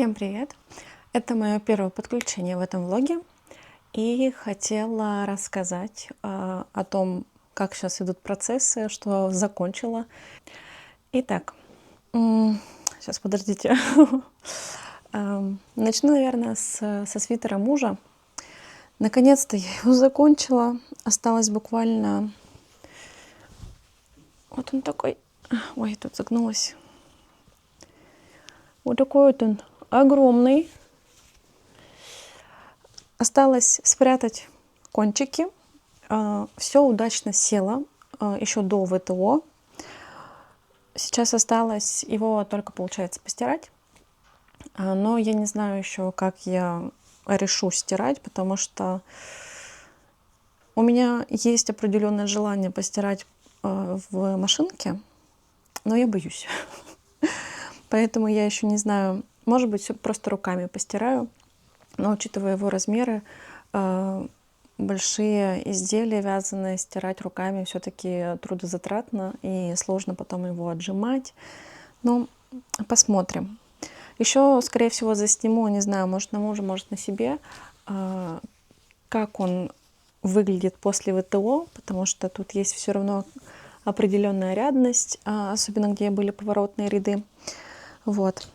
Всем привет! Это мое первое подключение в этом влоге. И хотела рассказать о том, как сейчас идут процессы, что закончила. Итак, сейчас подождите. Начну, наверное, со свитера мужа. Наконец-то я его закончила. Осталось буквально... Вот он такой... Ой, тут загнулась. Вот такой вот он огромный. Осталось спрятать кончики. Все удачно село еще до ВТО. Сейчас осталось его только, получается, постирать. Но я не знаю еще, как я решу стирать, потому что у меня есть определенное желание постирать в машинке, но я боюсь. Поэтому я еще не знаю, может быть, все просто руками постираю. Но учитывая его размеры, большие изделия вязаные стирать руками все-таки трудозатратно и сложно потом его отжимать. Ну, посмотрим. Еще, скорее всего, засниму, не знаю, может на муже, может на себе, как он выглядит после ВТО, потому что тут есть все равно определенная рядность, особенно где были поворотные ряды. Вот.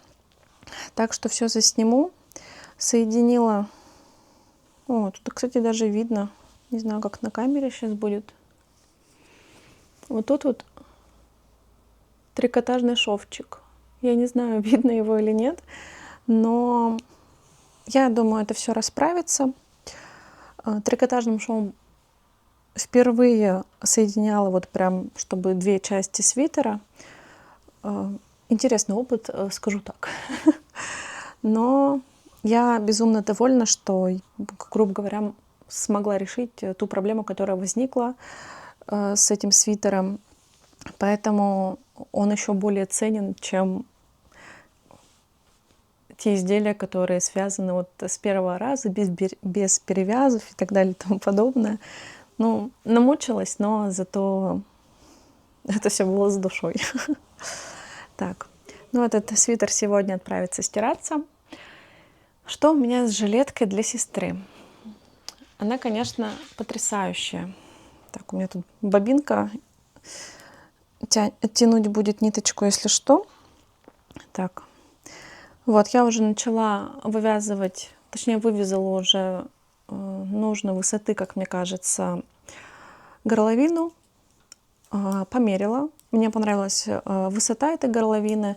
Так что все засниму. Соединила. О, тут, кстати, даже видно. Не знаю, как на камере сейчас будет. Вот тут вот трикотажный шовчик. Я не знаю, видно его или нет, но я думаю, это все расправится. Трикотажным швом впервые соединяла вот прям, чтобы две части свитера. Интересный опыт, скажу так. Но я безумно довольна, что, грубо говоря, смогла решить ту проблему, которая возникла с этим свитером. Поэтому он еще более ценен, чем те изделия, которые связаны вот с первого раза, без перевязов и так далее и тому подобное. Ну, намучилась, но зато это все было с душой. Так, ну вот этот свитер сегодня отправится стираться. Что у меня с жилеткой для сестры? Она, конечно, потрясающая. Так, у меня тут бобинка. Оттянуть будет ниточку, если что. Так. Вот, я уже начала вывязывать, точнее, вывязала уже нужной высоты, как мне кажется, горловину. Померила. Мне понравилась высота этой горловины.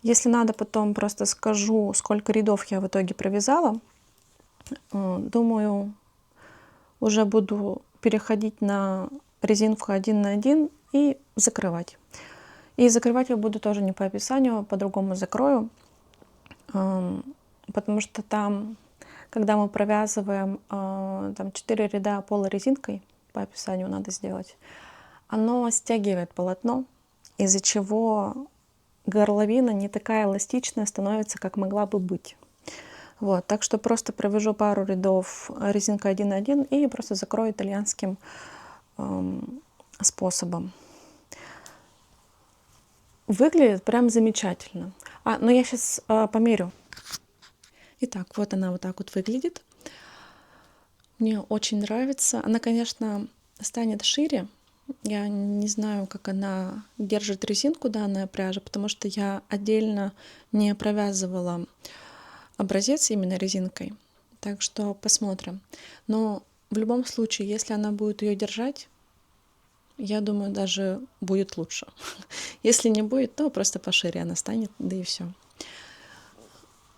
Если надо, потом просто скажу, сколько рядов я в итоге провязала. Думаю, уже буду переходить на резинку 1 на 1 и закрывать. И закрывать я буду тоже не по описанию, по-другому закрою. Потому что там, когда мы провязываем там 4 ряда полурезинкой, по описанию надо сделать, оно стягивает полотно, из-за чего горловина не такая эластичная становится, как могла бы быть. Вот, так что просто провяжу пару рядов резинкой 1 на 1 и просто закрою итальянским способом. Выглядит прям замечательно. Но я сейчас померю. Итак, вот она вот так вот выглядит. Мне очень нравится. Она, конечно, станет шире. Я не знаю, как она держит резинку, данная пряжа, потому что я отдельно не провязывала образец именно резинкой. Так что посмотрим. Но в любом случае, если она будет ее держать, я думаю, даже будет лучше. Если не будет, то просто пошире она станет, да и все.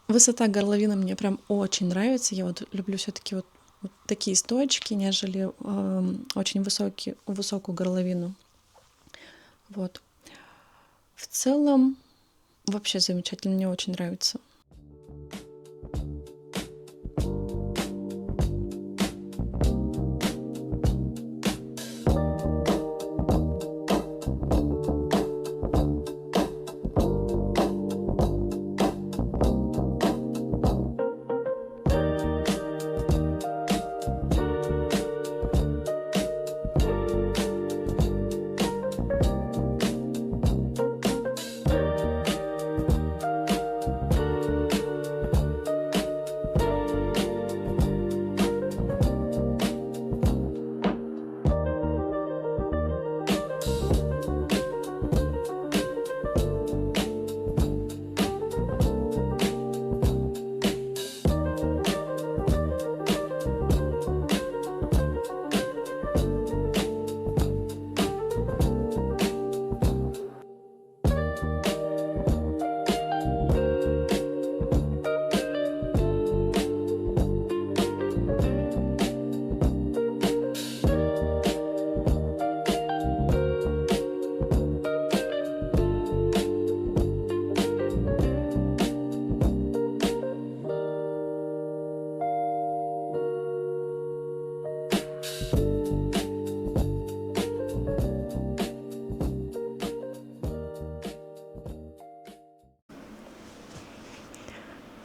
Высота горловины мне прям очень нравится. Я вот люблю все-таки вот такие стоечки, нежели очень высокую горловину. Вот. В целом, вообще замечательно, мне очень нравится.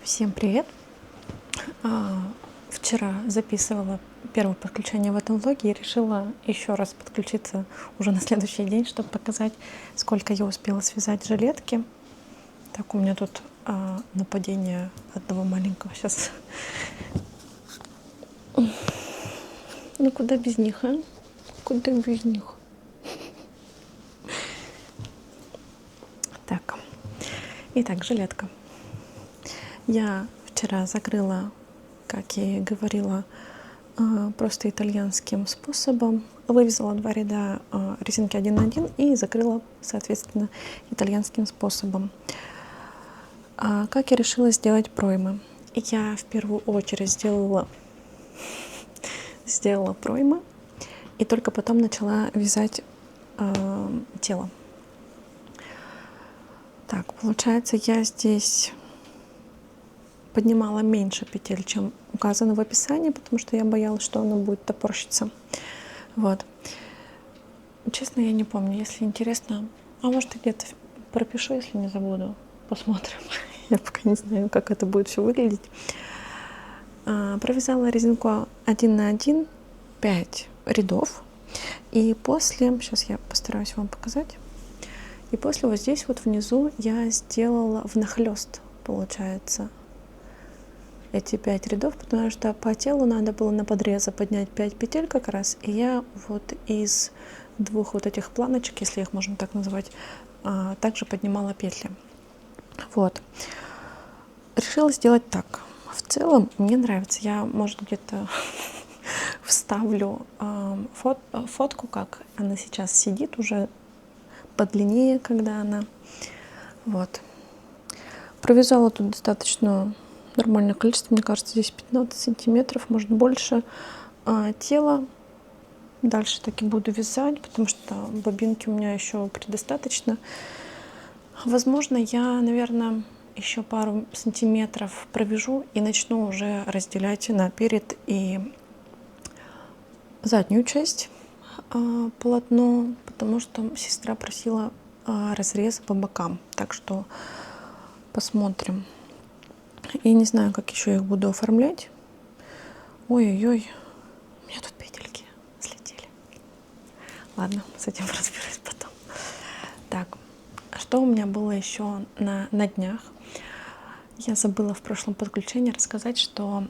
Всем привет! Вчера записывала первое подключение в этом влоге и решила еще раз подключиться уже на следующий день, чтобы показать, сколько я успела связать жилетки. Так, у меня тут нападение одного маленького сейчас. Ну куда без них, а? Куда без них? Так, итак, жилетка. Я вчера закрыла, как я и говорила, просто итальянским способом. Вывязала 2 ряда резинки 1 на 1 и закрыла, соответственно, итальянским способом. Как я решила сделать проймы? Я в первую очередь сделала проймы и только потом начала вязать тело. Так, получается, я здесь поднимала меньше петель, чем указано в описании, потому что я боялась, что оно будет топорщиться. Вот. Честно, я не помню. Если интересно, может, где-то пропишу, если не забуду. Посмотрим. Я пока не знаю, как это будет все выглядеть. Провязала резинку 1 на 1, 5 рядов. И после, сейчас я постараюсь вам показать. И после вот здесь вот внизу я сделала внахлёст, получается, эти 5 рядов, потому что по телу надо было на подреза поднять 5 петель как раз, и я вот из 2 вот этих планочек, если их можно так назвать, также поднимала петли. Вот. Решила сделать так. В целом мне нравится. Я, может, где-то вставлю фотку, как она сейчас сидит, уже подлиннее, когда она. Вот. Провязала тут достаточно нормальное количество, мне кажется, здесь 15 сантиметров, может больше тела. Дальше таки буду вязать, потому что бобинки у меня еще предостаточно. Возможно, я, наверное, еще пару сантиметров провяжу и начну уже разделять на перед и заднюю часть полотно, потому что сестра просила разрез по бокам, так что посмотрим. Я не знаю, как еще их буду оформлять. Ой-ой-ой, у меня тут петельки слетели. Ладно, с этим разберусь потом. Так, что у меня было еще на днях? Я забыла в прошлом подключении рассказать, что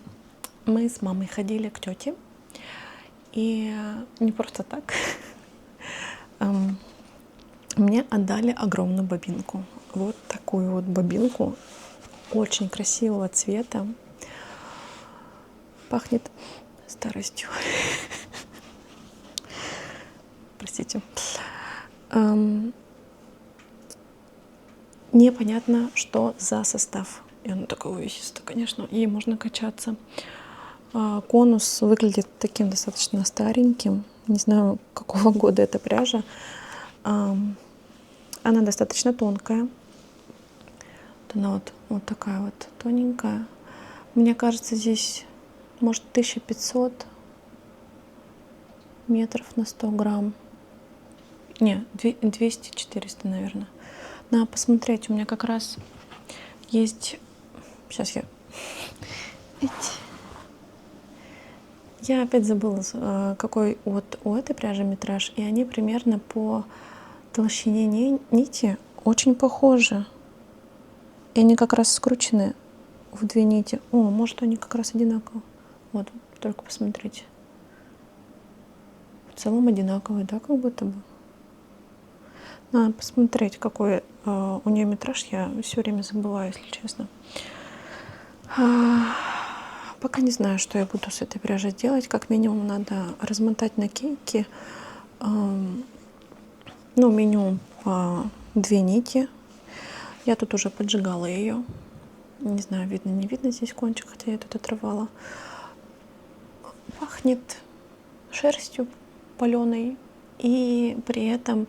мы с мамой ходили к тете. И не просто так. Мне отдали огромную бобинку. Вот такую вот бобинку. Очень красивого цвета. Пахнет старостью. Простите. Непонятно, что за состав. И оно такое увесистое, конечно. Ей можно качаться. Конус выглядит таким достаточно стареньким. Не знаю, какого года эта пряжа. Она достаточно тонкая. Она вот такая вот тоненькая. Мне кажется, здесь может 1500 метров на 100 грамм. Не, 200-400, наверное. Надо посмотреть. У меня как раз есть... Сейчас я опять забыла, какой вот у этой пряжи метраж. И они примерно по толщине нити очень похожи. И они как раз скручены в 2 нити. О, может, они как раз одинаковые. Вот, только посмотрите. В целом одинаковые, да, как будто бы. Надо посмотреть, какой у нее метраж. Я все время забываю, если честно. Пока не знаю, что я буду с этой пряжей делать. Как минимум надо размотать на кейке. Ну, минимум 2 нити. Я тут уже поджигала ее. Не знаю, видно, не видно здесь кончик, хотя я тут отрывала. Пахнет шерстью паленой. И при этом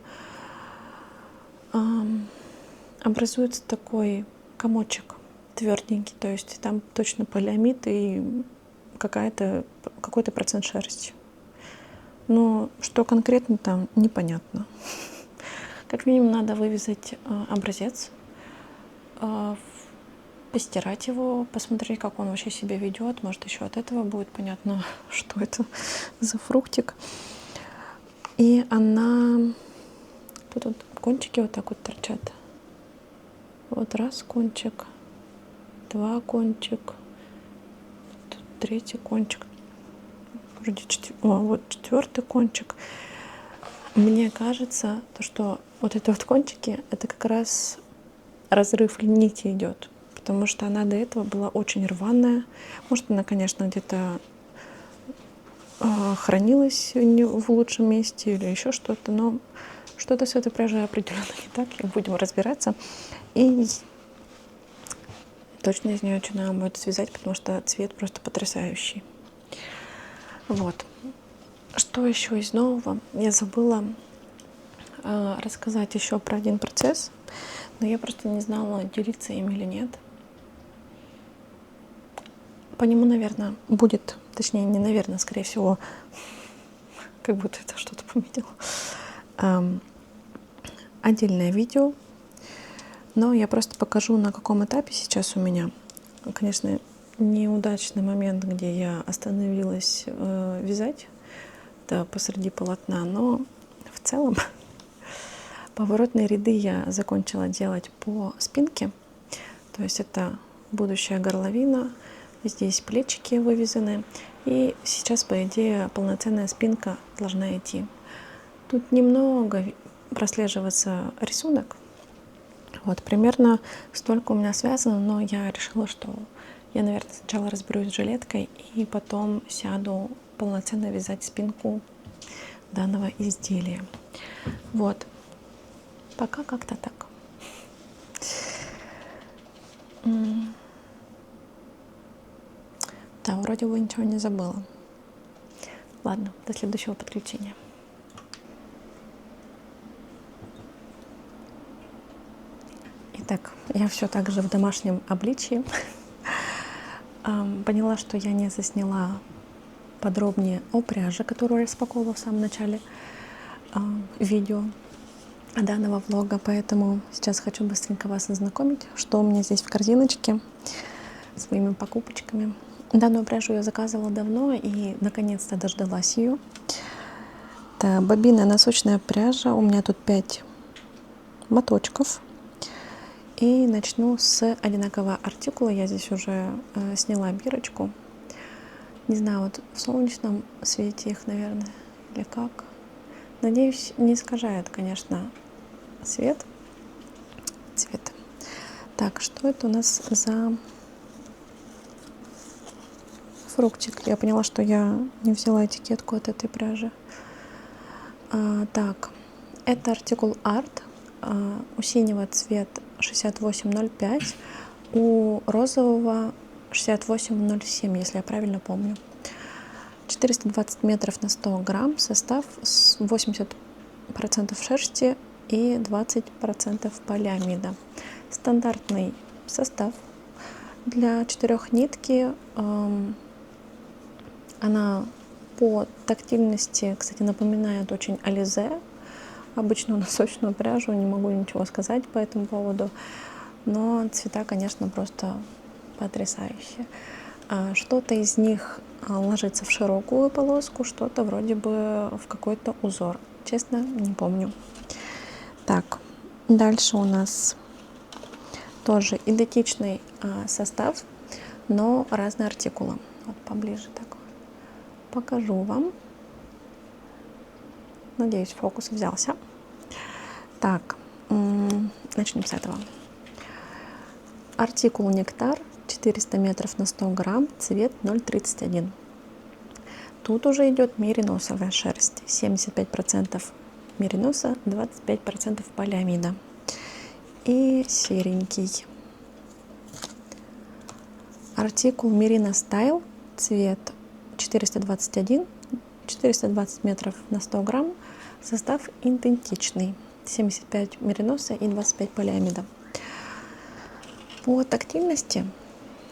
образуется такой комочек тверденький. То есть там точно полиамид и какой-то процент шерсти. но что конкретно там, непонятно. Как минимум надо вывязать образец, постирать его, посмотреть, как он вообще себя ведет. Может, еще от этого будет понятно, что это за фруктик. И она... Тут вот кончики вот так вот торчат. Вот раз кончик, два кончик, тут третий кончик, вроде вот четвертый кончик. Мне кажется, то, что вот эти вот кончики, это как раз разрыв нити идет, потому что она до этого была очень рваная. Может, она, конечно, где-то хранилась не в лучшем месте или еще что-то, но что-то с этой пряжей определенно не так, и будем разбираться. И точно из нее что надо будет связать, потому что цвет просто потрясающий. Вот. Что еще из нового? Я забыла рассказать еще про один процесс, но я просто не знала, делиться им или нет. По нему, наверное, будет, точнее, не наверное, скорее всего, как будто это что-то поменяло. Отдельное видео, но я просто покажу, на каком этапе сейчас у меня. Конечно, неудачный момент, где я остановилась вязать, да, посреди полотна, но в целом поворотные ряды я закончила делать по спинке, то есть это будущая горловина, здесь плечики вывязаны, и сейчас, по идее, полноценная спинка должна идти. Тут немного прослеживается рисунок, вот примерно столько у меня связано, но я решила, что я, наверное, сначала разберусь с жилеткой и потом сяду полноценно вязать спинку данного изделия. Вот. Пока как-то так. Да, вроде бы ничего не забыла. Ладно, до следующего подключения. Итак, я все так же в домашнем обличии. Поняла, что я не засняла подробнее о пряже, которую распаковывала в самом начале видео данного влога, поэтому сейчас хочу быстренько вас ознакомить, что у меня здесь в корзиночке с моими покупочками. Данную пряжу я заказывала давно и наконец-то дождалась ее. Это бобинная носочная пряжа, у меня тут 5 моточков. И начну с одинакового артикула. Я здесь уже сняла бирочку. Не знаю, вот в солнечном свете их, наверное, или как. Надеюсь, не искажает, конечно, цвет. Так, что это у нас за фруктик? Я поняла, что я не взяла этикетку от этой пряжи. Так, это артикул Art. У синего цвет 6805, у розового 6807, если я правильно помню. 420 метров на 100 грамм, состав 80% шерсти и 20% полиамида. Стандартный состав для 4 нитки. Она по тактильности, кстати, напоминает очень ализе, обычную носочную пряжу, не могу ничего сказать по этому поводу, но цвета, конечно, просто потрясающие. Что-то из них ложится в широкую полоску, что-то вроде бы в какой-то узор. Честно, не помню. Так, дальше у нас тоже идентичный состав, но разные артикулы. Вот поближе так покажу вам. Надеюсь, фокус взялся. Так, начнем с этого. Артикул Нектар, 400 метров на 100 грамм, цвет 0,31. Тут уже идет мериносовая шерсть. 75% мериноса, 25% полиамида. И серенький. Артикул Merino Style, цвет 421, 420 метров на 100 грамм, состав идентичный. 75 мериноса и 25 полиамида. По тактильности,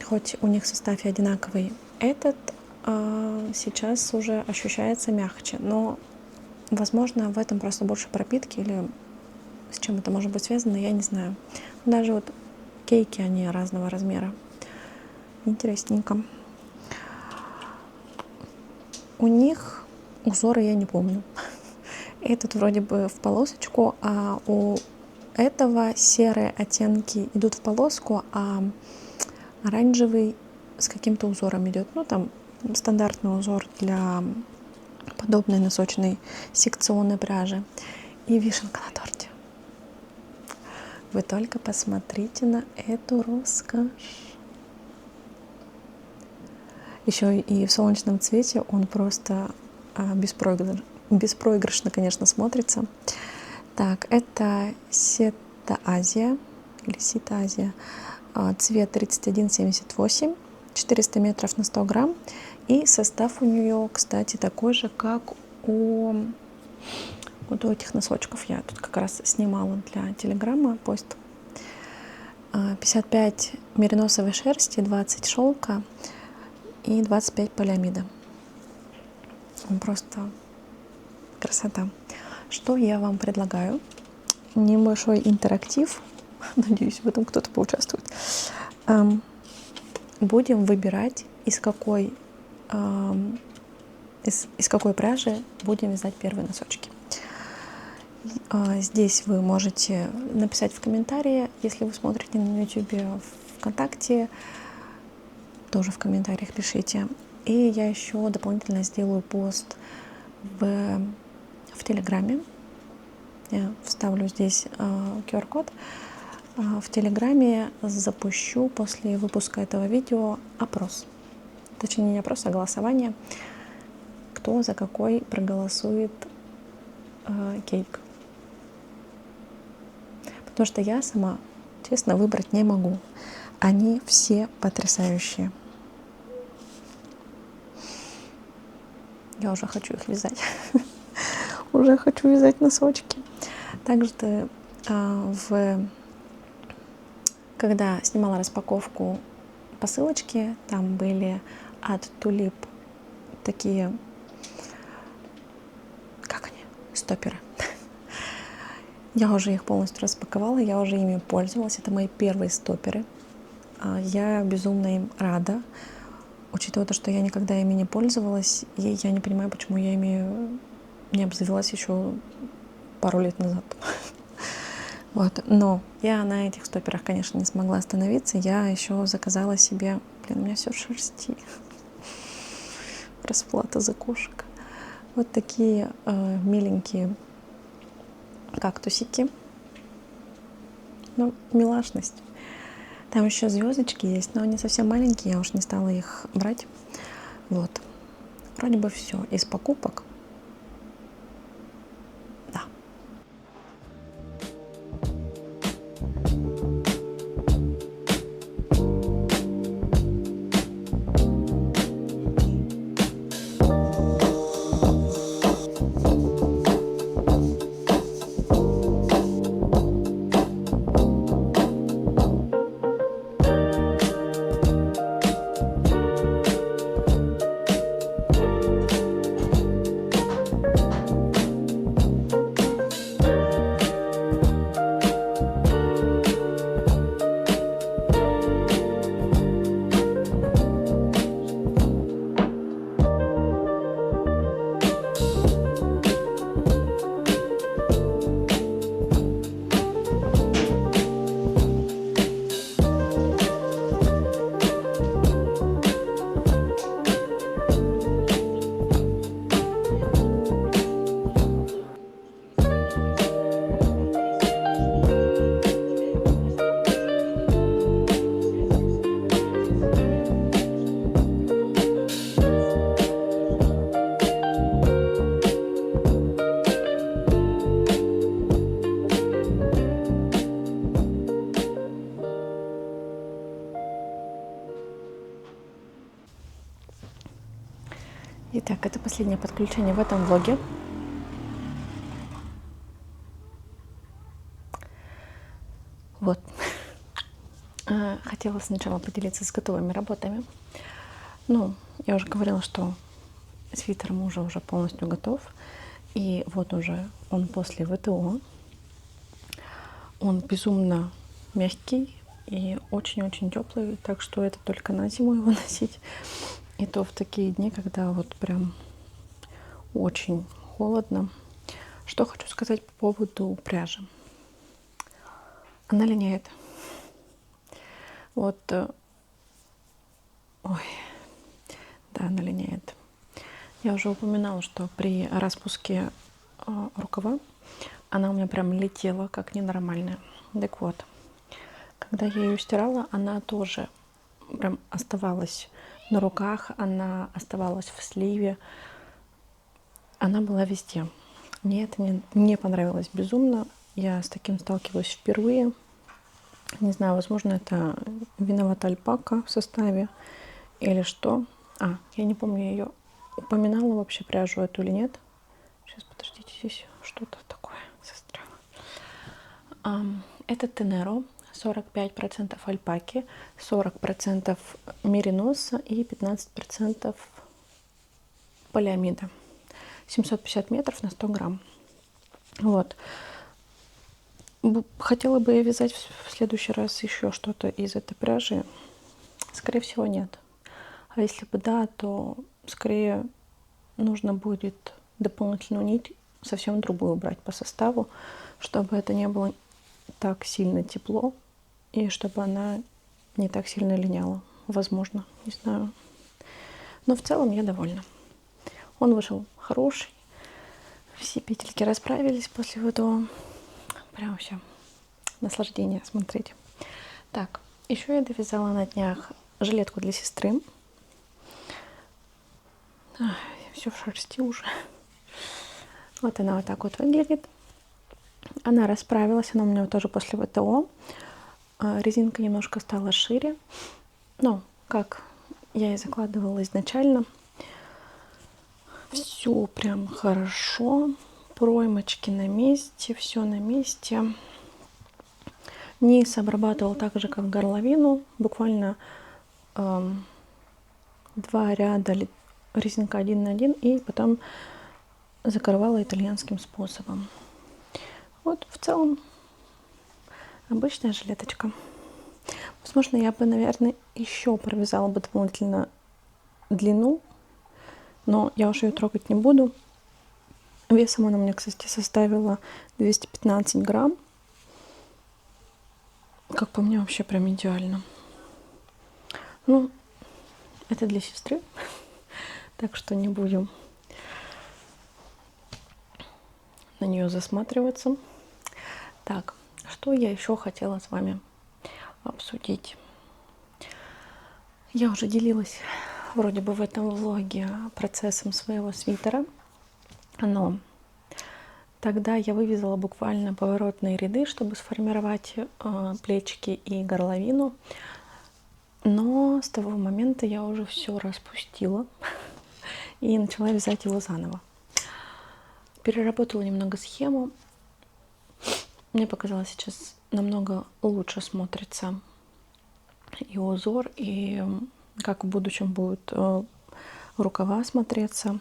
хоть у них состав и одинаковый, этот сейчас уже ощущается мягче. Но, возможно, в этом просто больше пропитки или с чем это может быть связано, я не знаю. Даже вот кейки, они разного размера. Интересненько. У них узоры я не помню. Этот вроде бы в полосочку, а у этого серые оттенки идут в полоску, а оранжевый с каким-то узором идет. Ну, там стандартный узор для подобной носочной секционной пряжи. И вишенка на торте. Вы только посмотрите на эту роскошь. Еще и в солнечном цвете он просто беспроигрышно, конечно, смотрится. Так, это Сета Азия или Сита Азия. Цвет 3178, 400 метров на 100 грамм. И состав у нее, кстати, такой же, как у этих носочков. Я тут как раз снимала для телеграмма пост. 55 мериносовой шерсти, 20 шелка и 25 полиамида. Просто красота. Что я вам предлагаю? Небольшой интерактив. Надеюсь, в этом кто-то поучаствует. Будем выбирать, из какой пряжи будем вязать первые носочки. Здесь вы можете написать в комментарии, если вы смотрите на YouTube, ВКонтакте, тоже в комментариях пишите. И я еще дополнительно сделаю пост в Телеграме. Я вставлю здесь QR-код. В Телеграме запущу после выпуска этого видео опрос. Точнее, не опрос, а голосование. Кто за какой проголосует кейк. Потому что я сама, честно, выбрать не могу. Они все потрясающие. Я уже хочу их вязать. Уже хочу вязать носочки. Также когда снимала распаковку посылочки, там были от Тулип такие, как они, стоперы. Я уже их полностью распаковала, я уже ими пользовалась. Это мои первые стоперы. Я безумно им рада. Учитывая то, что я никогда ими не пользовалась, и я не понимаю, почему я ими не обзавелась еще пару лет назад. Вот. Но я на этих стоперах, конечно, не смогла остановиться. Я еще заказала себе... у меня все в шерсти. Расплата за кошек. Вот такие миленькие кактусики. Ну, милашность. Там еще звездочки есть, но они совсем маленькие, я уж не стала их брать. Вот. Вроде бы все из покупок. Да. Итак, это последнее подключение в этом влоге. Вот. Хотела сначала поделиться с готовыми работами. Ну, я уже говорила, что свитер мужа уже полностью готов. И вот уже он после ВТО. Он безумно мягкий и очень-очень теплый, так что это только на зиму его носить. И то в такие дни, когда вот прям очень холодно. Что хочу сказать по поводу пряжи. Она линяет. Вот, ой, да, она линяет. Я уже упоминала, что при распуске рукава она у меня прям летела как ненормальная. Так вот, когда я ее стирала, она тоже прям оставалась на руках, она оставалась в сливе, она была везде. Мне это не понравилось безумно. Я с таким сталкивалась впервые. Не знаю, возможно, это виновата альпака в составе или что. Я не помню, я ее упоминала вообще пряжу эту или нет. Сейчас, подождите, здесь что-то такое застряло. Это Тенеро, 45% альпаки, 40% мериноса и 15% полиамида. 750 метров на 100 грамм. Вот. Хотела бы я вязать в следующий раз еще что-то из этой пряжи. Скорее всего, нет. А если бы да, то скорее нужно будет дополнительную нить совсем другую брать по составу, чтобы это не было так сильно тепло и чтобы она не так сильно линяла. Возможно, не знаю. Но в целом я довольна. Он вышел хороший. Все петельки расправились после этого. Прям все наслаждение смотреть. Так, еще я довязала на днях жилетку для сестры. Все в шерсти уже. Вот она вот так вот выглядит. Она расправилась, она у меня тоже после ВТО. Резинка немножко стала шире. Ну, как я и закладывала изначально. Все прям хорошо. Проймочки на месте, все на месте. Низ обрабатывал так же, как горловину. Буквально 2 ряда резинка 1 на 1 и потом закрывала итальянским способом. Вот в целом обычная жилеточка. Возможно, я бы, наверное, еще провязала бы дополнительно длину, но я уже ее трогать не буду. Весом она мне, кстати, составила 215 грамм. Как по мне, вообще прям идеально. Ну, это для сестры, так что не будем на нее засматриваться. Так, что я еще хотела с вами обсудить? Я уже делилась вроде бы в этом влоге процессом своего свитера, но тогда я вывязала буквально поворотные ряды, чтобы сформировать плечики и горловину. Но с того момента я уже все распустила и начала вязать его заново. Переработала немного схему. Мне показалось, сейчас намного лучше смотрится и узор, и как в будущем будут рукава смотреться.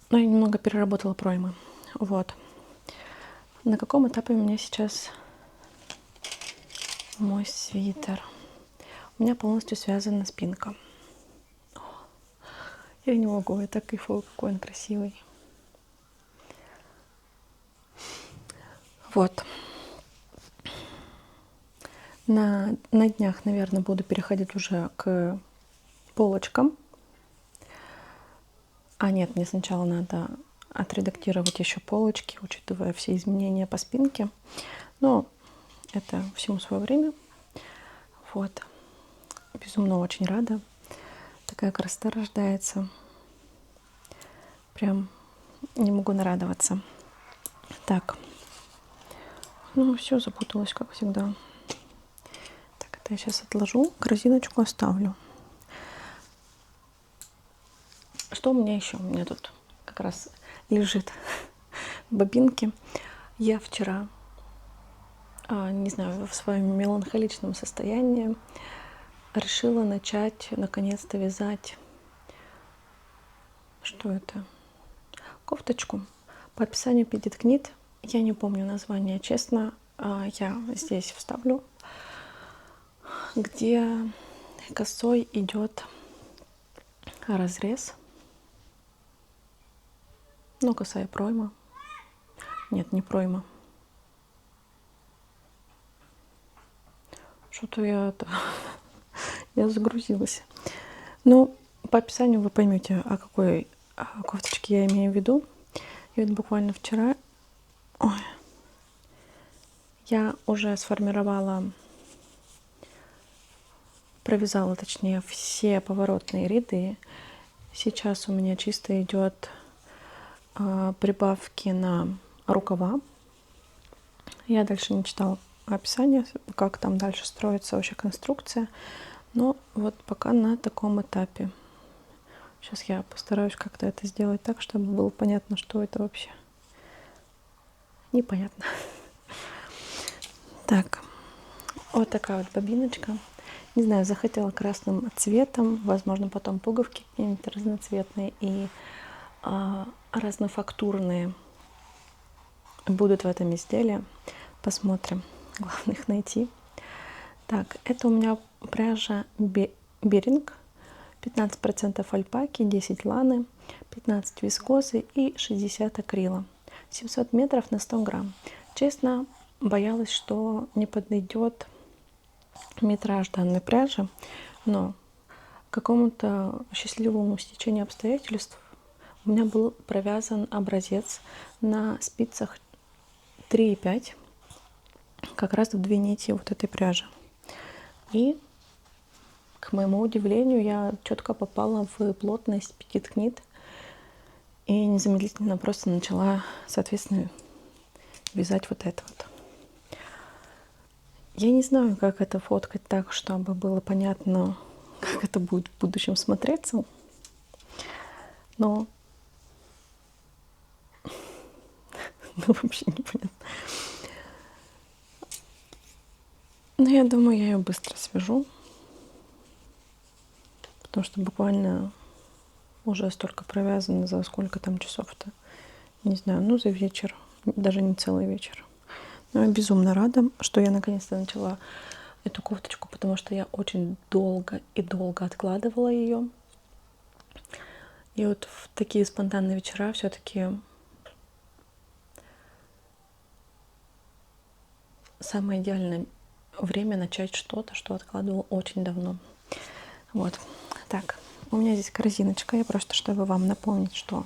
Но я немного переработала проймы. Вот. На каком этапе у меня сейчас мой свитер? У меня полностью связана спинка. Я не могу, я так кайфую, какой он красивый. Вот. На днях, наверное, буду переходить уже к полочкам. Нет, мне сначала надо отредактировать еще полочки, учитывая все изменения по спинке. Но это всему свое время. Вот. Безумно очень рада. Такая красота рождается. Прям не могу нарадоваться. Так. Ну, все, запуталась, как всегда. Так, это я сейчас отложу, корзиночку оставлю. Что у меня еще? У меня тут как раз лежит в бобинке. Я вчера, не знаю, в своем меланхоличном состоянии решила начать наконец-то вязать. Что это? Кофточку. По описанию Petite Knit. Я не помню название, честно. Я здесь вставлю, где косой идет разрез. Ну, косая пройма. Нет, не пройма. Что-то я загрузилась. Ну, по описанию вы поймете, о какой кофточке я имею в виду. И вот буквально вчера я уже провязала, точнее, все поворотные ряды. Сейчас у меня чисто идет прибавки на рукава. Я дальше не читала описание, как там дальше строится вообще конструкция. Но вот пока на таком этапе. Сейчас я постараюсь как-то это сделать так, чтобы было понятно, что это вообще. Непонятно. Так, вот такая вот бобиночка. Не знаю, захотела красным цветом. Возможно, потом пуговки какие-нибудь разноцветные и разнофактурные будут в этом изделии. Посмотрим. Главное их найти. Так, это у меня пряжа Беринг. 15% альпаки, 10 ланы, 15 вискозы и 60 акрила. 700 метров на 100 грамм. Честно, боялась, что не подойдет метраж данной пряжи, но к какому-то счастливому стечению обстоятельств у меня был провязан образец на спицах 3,5, как раз в 2 нити вот этой пряжи. И, к моему удивлению, я четко попала в плотность Petite Knit и незамедлительно просто начала, соответственно, вязать вот это вот. Я не знаю, как это фоткать так, чтобы было понятно, как это будет в будущем смотреться, но вообще непонятно. Но я думаю, я ее быстро свяжу, потому что буквально уже столько провязано, за сколько там часов-то, не знаю, ну за вечер, даже не целый вечер. Но я безумно рада, что я наконец-то начала эту кофточку, потому что я очень долго и долго откладывала ее. И вот в такие спонтанные вечера все-таки самое идеальное время начать что-то, что откладывала очень давно. Вот. Так, у меня здесь корзиночка. Я просто, чтобы вам напомнить, что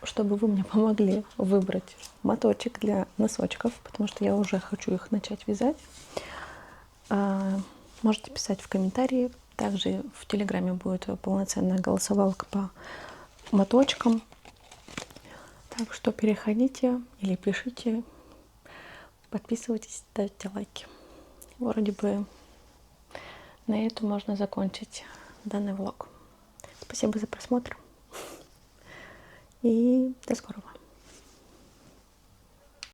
чтобы вы мне помогли выбрать моточек для носочков, потому что я уже хочу их начать вязать. Можете писать в комментарии. Также в Телеграме будет полноценная голосовалка по моточкам. Так что переходите или пишите, подписывайтесь, ставьте лайки. Вроде бы на этом можно закончить данный влог. Спасибо за просмотр и до скорого.